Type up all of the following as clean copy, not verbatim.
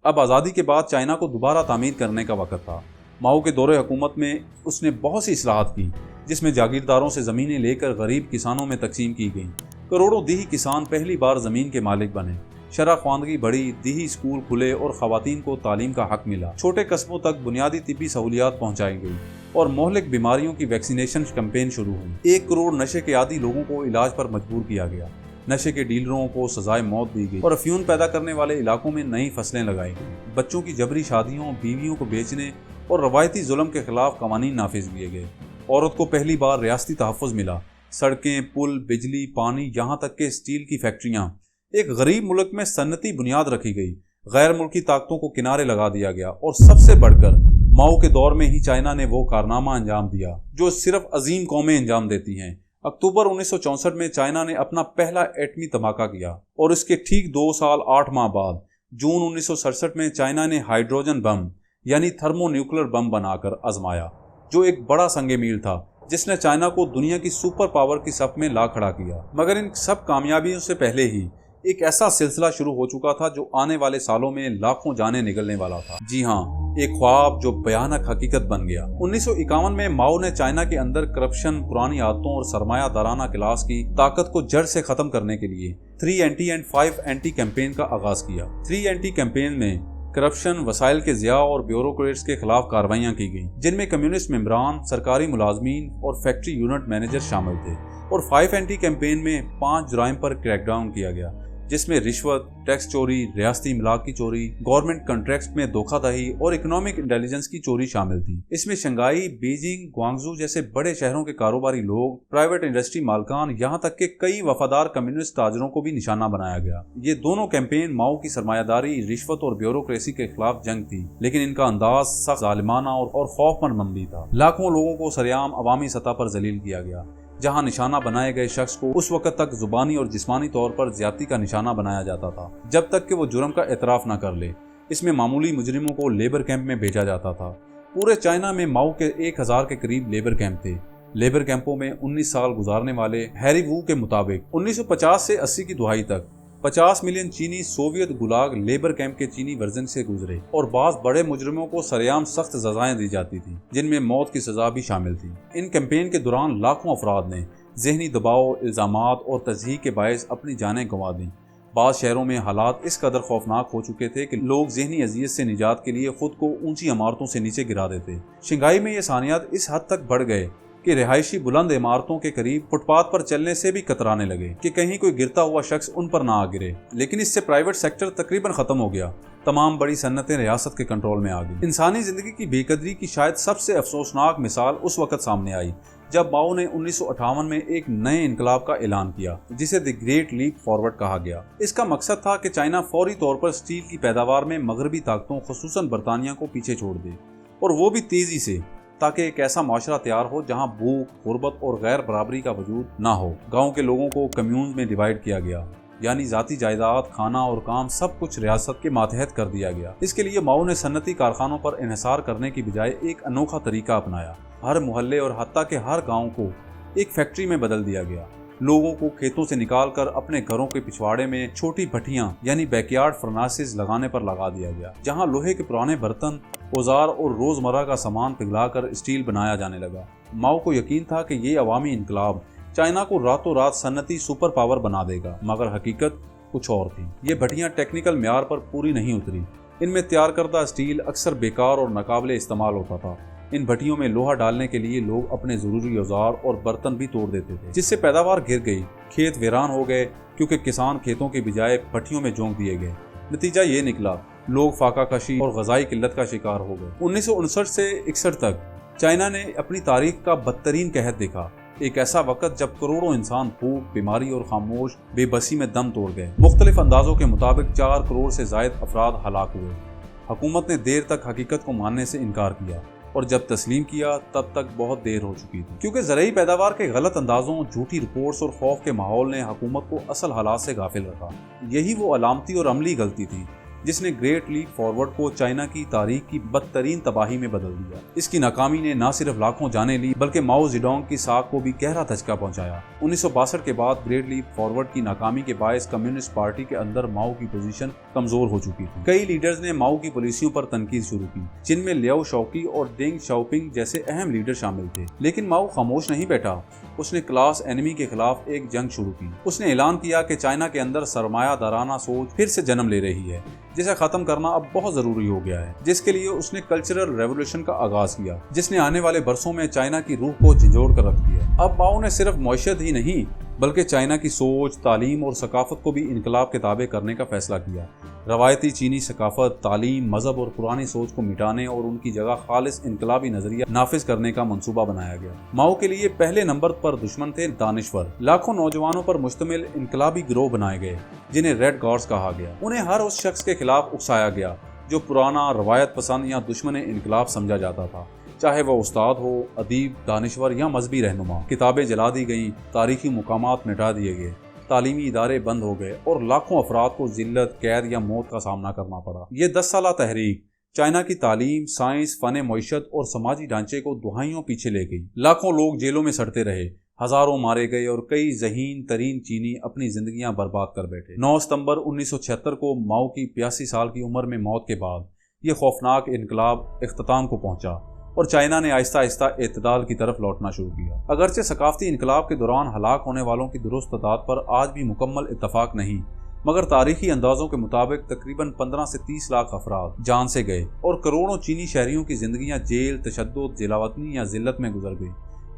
اب آزادی کے بعد چائنا کو دوبارہ تعمیر کرنے کا وقت تھا۔ ماؤ کے دور حکومت میں اس نے بہت سی اصلاحات کی، جس میں جاگیرداروں سے زمینیں لے کر غریب کسانوں میں تقسیم کی گئیں۔ کروڑوں دیہی کسان پہلی بار زمین کے مالک بنے، شرح خواندگی بڑھی، دیہی اسکول کھلے اور خواتین کو تعلیم کا حق ملا۔ چھوٹے قصبوں تک بنیادی طبی سہولیات پہنچائی گئی اور مہلک بیماریوں کی ویکسینیشن کیمپین شروع ہوئی۔ 1 کروڑ نشے کے عادی لوگوں کو علاج پر مجبور کیا گیا، نشے کے ڈیلروں کو سزائے موت دی گئی اور افیون پیدا کرنے والے علاقوں میں نئی فصلیں لگائی گئیں۔ بچوں کی جبری شادیوں، بیویوں کو بیچنے اور روایتی ظلم کے خلاف قوانین نافذ کیے گئے۔ عورت کو پہلی بار ریاستی تحفظ ملا۔ سڑکیں، پل، بجلی، پانی، یہاں تک کہ اسٹیل کی فیکٹریاں۔ ایک غریب ملک میں صنعتی بنیاد رکھی گئی، غیر ملکی طاقتوں کو کنارے لگا دیا گیا، اور سب سے بڑھ کر ماؤ کے دور میں ہی چائنا نے وہ کارنامہ انجام دیا جو صرف عظیم قومیں انجام دیتی ہیں۔ اکتوبر 1964 میں چائنا نے اپنا پہلا ایٹمی دھماکہ کیا، اور اس کے ٹھیک 2 سال 8 ماہ بعد جون 1967 میں چائنا نے ہائیڈروجن بم یعنی تھرمو نیوکلر بم بنا کر آزمایا، جو ایک بڑا سنگ میل تھا جس نے چائنا کو دنیا کی سپر پاور کی صف میں لا کھڑا کیا۔ مگر ان سب کامیابیوں سے پہلے ہی ایک ایسا سلسلہ شروع ہو چکا تھا جو آنے والے سالوں میں لاکھوں جانیں نگلنے والا تھا۔ جی ہاں، ایک خواب جو بھیانک حقیقت بن گیا۔ 1951 میں ماؤ نے چائنا کے اندر کرپشن، پرانی عادتوں اور سرمایہ دارانہ کلاس کی طاقت کو جڑ سے ختم کرنے کے لیے 3 اینٹی اینڈ 5 اینٹی کیمپین کا آغاز کیا۔ 3 اینٹی کیمپین میں کرپشن، وسائل کے ضیاع اور بیوروکریٹس کے خلاف کارروائیاں کی گئیں، جن میں کمیونسٹ ممبران، سرکاری ملازمین اور فیکٹری یونٹ مینیجر شامل تھے۔ اور 5 اینٹی کیمپین میں 5 جرائم پر کریک ڈاؤن کیا گیا، جس میں رشوت، ٹیکس چوری، ریاستی املاک کی چوری، گورنمنٹ کنٹریکٹس میں دھوکہ دہی اور اکنامک انٹیلیجنس کی چوری شامل تھی۔ اس میں شنگھائی، بیجنگ، گوانگژو جیسے بڑے شہروں کے کاروباری لوگ، پرائیویٹ انڈسٹری مالکان، یہاں تک کہ کئی وفادار کمیونسٹ تاجروں کو بھی نشانہ بنایا گیا۔ یہ دونوں کیمپین ماؤ کی سرمایہ داری، رشوت اور بیوروکریسی کے خلاف جنگ تھی، لیکن ان کا انداز سخت ظالمانہ اور خوف مند بھی تھا۔ لاکھوں لوگوں کو سرعام عوامی سطح پر ذلیل کیا گیا، جہاں نشانہ بنائے گئے شخص کو اس وقت تک زبانی اور جسمانی طور پر زیادتی کا نشانہ بنایا جاتا تھا جب تک کہ وہ جرم کا اعتراف نہ کر لے۔ اس میں معمولی مجرموں کو لیبر کیمپ میں بھیجا جاتا تھا۔ پورے چائنا میں ماؤ کے 1000 کے قریب لیبر کیمپ تھے۔ لیبر کیمپوں میں 19 سال گزارنے والے ہیری وو کے مطابق 1950 سے 80 کی دہائی تک 50 ملین چینی سوویت گلاگ لیبر کیمپ کے چینی ورژن سے گزرے، اور بعض بڑے مجرموں کو سرعام سخت سزائیں دی جاتی تھیں، جن میں موت کی سزا بھی شامل تھی۔ ان کیمپین کے دوران لاکھوں افراد نے ذہنی دباؤ، الزامات اور تضحیک کے باعث اپنی جانیں گنوا دیں۔ بعض شہروں میں حالات اس قدر خوفناک ہو چکے تھے کہ لوگ ذہنی اذیت سے نجات کے لیے خود کو اونچی عمارتوں سے نیچے گرا دیتے۔ شنگھائی میں یہ سانحات اس حد تک بڑھ گئے کہ رہائشی بلند عمارتوں کے قریب فٹ پاتھ پر چلنے سے بھی کترانے لگے کہ کہیں کوئی گرتا ہوا شخص ان پر نہ آ گرے۔ لیکن اس سے پرائیویٹ سیکٹر تقریباً ختم ہو گیا۔ تمام بڑی صنعتیں ریاست کے کنٹرول میں آ گئیں۔ انسانی زندگی کی بے قدری کی شاید سب سے افسوسناک مثال اس وقت سامنے آئی جب ماؤ نے 1958 میں ایک نئے انقلاب کا اعلان کیا، جسے دی گریٹ لیپ فارورڈ کہا گیا۔ اس کا مقصد تھا کہ چائنا فوری طور پر اسٹیل کی پیداوار میں مغربی طاقتوں خصوصاً برطانیہ کو پیچھے چھوڑ دے، اور وہ بھی تیزی سے، تاکہ ایک ایسا معاشرہ تیار ہو جہاں بھوک، غربت اور غیر برابری کا وجود نہ ہو۔ گاؤں کے لوگوں کو کمیونز میں ڈیوائیڈ کیا گیا، یعنی ذاتی جائیداد، کھانا اور کام سب کچھ ریاست کے ماتحت کر دیا گیا۔ اس کے لیے ماؤ نے صنعتی کارخانوں پر انحصار کرنے کی بجائے ایک انوکھا طریقہ اپنایا۔ ہر محلے اور حتیٰ کہ ہر گاؤں کو ایک فیکٹری میں بدل دیا گیا۔ لوگوں کو کھیتوں سے نکال کر اپنے گھروں کے پچھواڑے میں چھوٹی بھٹیاں یعنی بیک یارڈ فرناسز لگانے پر لگا دیا گیا، جہاں لوہے کے پرانے برتن، اوزار اور روزمرہ کا سامان پگھلا کر اسٹیل بنایا جانے لگا۔ ماؤ کو یقین تھا کہ یہ عوامی انقلاب چائنا کو راتوں رات صنعتی سپر پاور بنا دے گا، مگر حقیقت کچھ اور تھی۔ یہ بھٹیاں ٹیکنیکل معیار پر پوری نہیں اتری۔ ان میں تیار کردہ اسٹیل اکثر بیکار اور ناقابل استعمال ہوتا تھا۔ ان بھٹیوں میں لوہا ڈالنے کے لیے لوگ اپنے ضروری اوزار اور برتن بھی توڑ دیتے تھے، جس سے پیداوار گر گئی، کھیت ویران ہو گئے، کیونکہ کسان کھیتوں کے بجائے بھٹیوں میں جونک دیے گئے۔ نتیجہ یہ نکلا، لوگ فاقہ کشی اور غذائی قلت کا شکار ہو گئے۔ 1959 سے 61 تک چائنا نے اپنی تاریخ کا بدترین قحط دیکھا، ایک ایسا وقت جب کروڑوں انسان بھوک، بیماری اور خاموش بے بسی میں دم توڑ گئے۔ مختلف اندازوں کے مطابق 4 کروڑ سے زائد افراد ہلاک ہوئے۔ حکومت نے دیر تک حقیقت کو ماننے سے انکار کیا، اور جب تسلیم کیا تب تک بہت دیر ہو چکی تھی، کیونکہ زرعی پیداوار کے غلط اندازوں، جھوٹی رپورٹس اور خوف کے ماحول نے حکومت کو اصل حالات سے غافل رکھا۔ یہی وہ علامتی اور عملی غلطی تھی جس نے گریٹ لیپ فارورڈ کو چائنا کی تاریخ کی بدترین تباہی میں بدل دیا۔ اس کی ناکامی نے نہ صرف لاکھوں جانیں لی بلکہ ماؤ زیڈونگ کی ساکھ کو بھی گہرا دھچکا پہنچایا۔ 1962 کے بعد گریٹ لیپ فارورڈ کی ناکامی کے باعث کمیونسٹ پارٹی کے اندر ماؤ کی پوزیشن کمزور ہو چکی تھی۔ کئی لیڈرز نے ماؤ کی پالیسیوں پر تنقید شروع کی، جن میں لیو شاوقی اور ڈینگ شاؤپنگ جیسے اہم لیڈر شامل تھے۔ لیکن ماؤ خاموش نہیں بیٹھا، اس نے کلاس اینمی کے خلاف ایک جنگ شروع کی۔ اس نے اعلان کیا کہ چائنا کے اندر سرمایہ دارانہ سوچ پھر سے جنم لے رہی ہے، جسے ختم کرنا اب بہت ضروری ہو گیا ہے، جس کے لیے اس نے کلچرل ریولوشن کا آغاز کیا، جس نے آنے والے برسوں میں چائنا کی روح کو جھنجھوڑ کر رکھ دیا۔ اب ماؤ نے صرف معیشت ہی نہیں بلکہ چائنا کی سوچ، تعلیم اور ثقافت کو بھی انقلاب کے تابع کرنے کا فیصلہ کیا۔ روایتی چینی ثقافت، تعلیم، مذہب اور پرانی سوچ کو مٹانے اور ان کی جگہ خالص انقلابی نظریہ نافذ کرنے کا منصوبہ بنایا گیا۔ ماؤ کے لیے پہلے نمبر پر دشمن تھے دانشور۔ لاکھوں نوجوانوں پر مشتمل انقلابی گروہ بنائے گئے جنہیں ریڈ گارڈز کہا گیا۔ انہیں ہر اس شخص کے خلاف اکسایا گیا جو پرانا، روایت پسند یا دشمن انقلاب سمجھا جاتا تھا، چاہے وہ استاد ہو، ادیب، دانشور یا مذہبی رہنما۔ کتابیں جلا دی گئیں، تاریخی مقامات مٹا دیے گئے، تعلیمی ادارے بند ہو گئے اور لاکھوں افراد کو ذلت، قید یا موت کا سامنا کرنا پڑا۔ یہ 10 سالہ تحریک چائنا کی تعلیم، سائنس، فن معیشت اور سماجی ڈھانچے کو دہائیوں پیچھے لے گئی۔ لاکھوں لوگ جیلوں میں سڑتے رہے، ہزاروں مارے گئے اور کئی ذہین ترین چینی اپنی زندگیاں برباد کر بیٹھے۔ 9 ستمبر 1976 کو ماؤ کی 85 سال کی عمر میں موت کے بعد یہ خوفناک انقلاب اختتام کو پہنچا اور چائنا نے آہستہ آہستہ اعتدال کی طرف لوٹنا شروع کیا۔ اگرچہ ثقافتی انقلاب کے دوران ہلاک ہونے والوں کی درست تعداد پر آج بھی مکمل اتفاق نہیں، مگر تاریخی اندازوں کے مطابق تقریباً 15 سے 30 لاکھ افراد جان سے گئے اور کروڑوں چینی شہریوں کی زندگیاں جیل، تشدد، جلاوطنی یا ذلت میں گزر گئی۔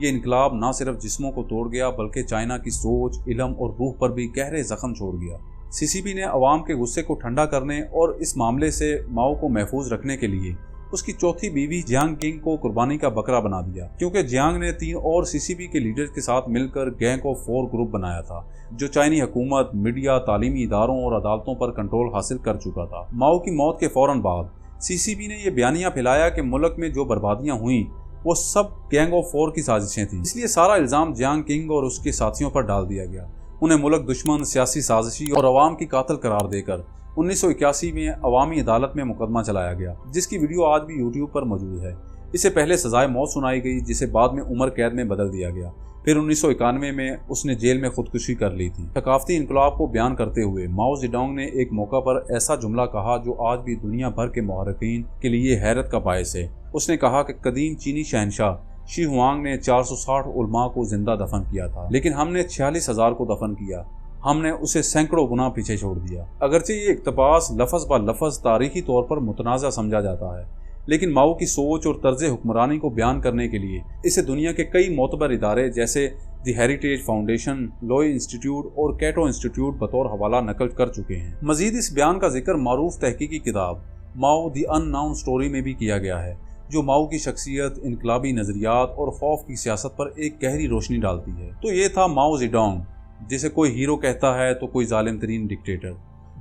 یہ انقلاب نہ صرف جسموں کو توڑ گیا بلکہ چائنا کی سوچ، علم اور روح پر بھی گہرے زخم چھوڑ گیا۔ CCP نے عوام کے غصے کو ٹھنڈا کرنے اور اس معاملے سے ماؤ کو محفوظ رکھنے کے لیے اس کی چوتھی بیوی جیانگ کنگ کو قربانی کا بکرا بنا دیا، کیونکہ جیانگ نے 3 اور CCP کے لیڈرز کے ساتھ مل کر گینگ آف 4 گروپ بنایا تھا، جو چائنی حکومت، میڈیا، تعلیمی اداروں اور عدالتوں پر کنٹرول حاصل کر چکا تھا۔ ماؤ کی موت کے فوراً بعد CCP نے یہ بیانیہ پھیلایا کہ ملک میں جو بربادیاں ہوئیں وہ سب گینگ آف 4 کی سازشیں تھیں، اس لیے سارا الزام جیانگ کنگ اور اس کے ساتھیوں پر ڈال دیا گیا۔ انہیں ملک دشمن، سیاسی سازشی اور عوام کی قاتل قرار دے کر 1981 میں عوامی عدالت میں مقدمہ چلایا گیا، جس کی ویڈیو آج بھی YouTube پر موجود ہے۔ اسے پہلے سزائے موت سنائی گئی، جسے بعد میں عمر قید میں بدل دیا گیا۔ پھر 1991 میں اس نے جیل میں خودکشی کر لی تھی۔ ثقافتی انقلاب کو بیان کرتے ہوئے ماؤ زیڈونگ نے ایک موقع پر ایسا جملہ کہا جو آج بھی دنیا بھر کے مورخین کے لیے حیرت کا باعث ہے۔ اس نے کہا کہ قدیم چینی شہنشاہ شی ہوانگ نے 460 علماء کو زندہ دفن کیا تھا، لیکن ہم نے 46,000 کو دفن کیا۔ ہم نے اسے سینکڑوں گنا پیچھے چھوڑ دیا۔ اگرچہ یہ اقتباس لفظ با لفظ تاریخی طور پر متنازع سمجھا جاتا ہے، لیکن ماؤ کی سوچ اور طرز حکمرانی کو بیان کرنے کے لیے اسے دنیا کے کئی معتبر ادارے جیسے دی ہیریٹیج فاؤنڈیشن، لوئی انسٹیٹیوٹ اور کیٹو انسٹیٹیوٹ بطور حوالہ نقل کر چکے ہیں۔ مزید اس بیان کا ذکر معروف تحقیقی کتاب ماؤ دی ان ناؤن سٹوری میں بھی کیا گیا ہے، جو ماؤ کی شخصیت، انقلابی نظریات اور خوف کی سیاست پر ایک گہری روشنی ڈالتی ہے۔ تو یہ تھا ماؤ زیڈونگ، جسے کوئی ہیرو کہتا ہے تو کوئی ظالم ترین ڈکٹیٹر،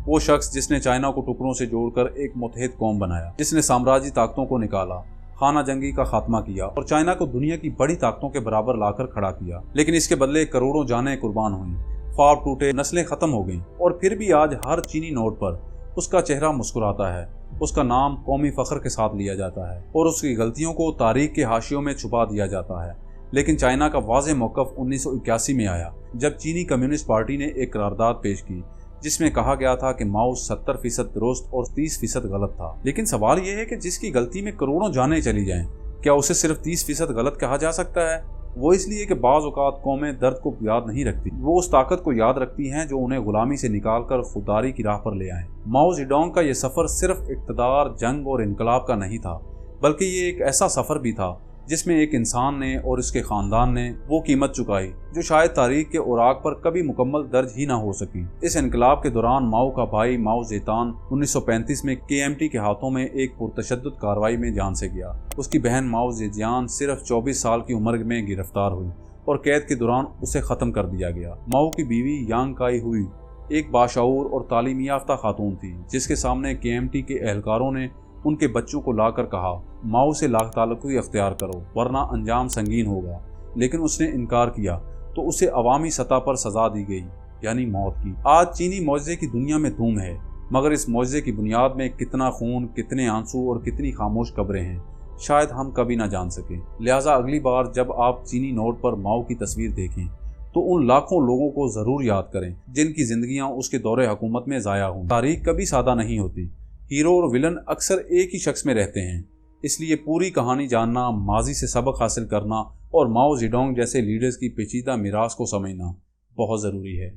وہ شخص جس نے چائنا کو ٹکڑوں سے جوڑ کر ایک متحد قوم بنایا، جس نے سامراجی طاقتوں کو نکالا، خانہ جنگی کا خاتمہ کیا اور چائنا کو دنیا کی بڑی طاقتوں کے برابر لا کر کھڑا کیا۔ لیکن اس کے بدلے کروڑوں جانیں قربان ہوئیں، خواب ٹوٹے، نسلیں ختم ہو گئیں، اور پھر بھی آج ہر چینی نوٹ پر اس کا چہرہ مسکراتا ہے، اس کا نام قومی فخر کے ساتھ لیا جاتا ہے اور اس کی غلطیوں کو تاریخ کے حاشیوں میں چھپا دیا جاتا ہے۔ لیکن چائنا کا واضح موقف 1981 میں آیا، جب چینی کمیونسٹ پارٹی نے ایک قرارداد پیش کی جس میں کہا گیا تھا کہ ماؤ 70% درست اور 30% غلط تھا۔ لیکن سوال یہ ہے کہ جس کی غلطی میں کروڑوں جانیں چلی جائیں، کیا اسے صرف 30% غلط کہا جا سکتا ہے؟ وہ اس لیے کہ بعض اوقات قومیں درد کو یاد نہیں رکھتی، وہ اس طاقت کو یاد رکھتی ہیں جو انہیں غلامی سے نکال کر خودداری کی راہ پر لے آئیں۔ ماؤ زیڈونگ کا یہ سفر صرف اقتدار، جنگ اور انقلاب کا نہیں تھا، بلکہ یہ ایک ایسا سفر بھی تھا جس میں ایک انسان نے اور اس کے خاندان نے وہ قیمت چکائی جو شاید تاریخ کے اوراق پر کبھی مکمل درج ہی نہ ہو سکی۔ اس انقلاب کے دوران ماؤ کا بھائی ماؤ زیتان 1935 میں KMT کے ہاتھوں میں ایک پرتشدد کارروائی میں جان سے گیا۔ اس کی بہن ماؤ زیجیان صرف 24 سال کی عمر میں گرفتار ہوئی اور قید کے دوران اسے ختم کر دیا گیا۔ ماؤ کی بیوی یانگ کائی ہوئی ایک باشعور اور تعلیم یافتہ خاتون تھی، جس کے سامنے KMT کے اہلکاروں نے ان کے بچوں کو لا کر کہا، ماؤ سے لا تعلقی اختیار کرو ورنہ انجام سنگین ہوگا، لیکن اس نے انکار کیا تو اسے عوامی سطح پر سزا دی گئی، یعنی موت کی۔ آج چینی معجزے کی دنیا میں دھوم ہے، مگر اس معجزے کی بنیاد میں کتنا خون، کتنے آنسو اور کتنی خاموش قبریں ہیں، شاید ہم کبھی نہ جان سکیں۔ لہٰذا اگلی بار جب آپ چینی نوٹ پر ماؤ کی تصویر دیکھیں تو ان لاکھوں لوگوں کو ضرور یاد کریں جن کی زندگیاں اس کے دور حکومت میں ضائع ہوں۔ تاریخ کبھی سادہ نہیں ہوتی، ہیرو اور ولن اکثر ایک ہی شخص میں رہتے ہیں، اس لیے پوری کہانی جاننا، ماضی سے سبق حاصل کرنا اور ماؤ زیڈونگ جیسے لیڈرز کی پیچیدہ میراث کو سمجھنا بہت ضروری ہے۔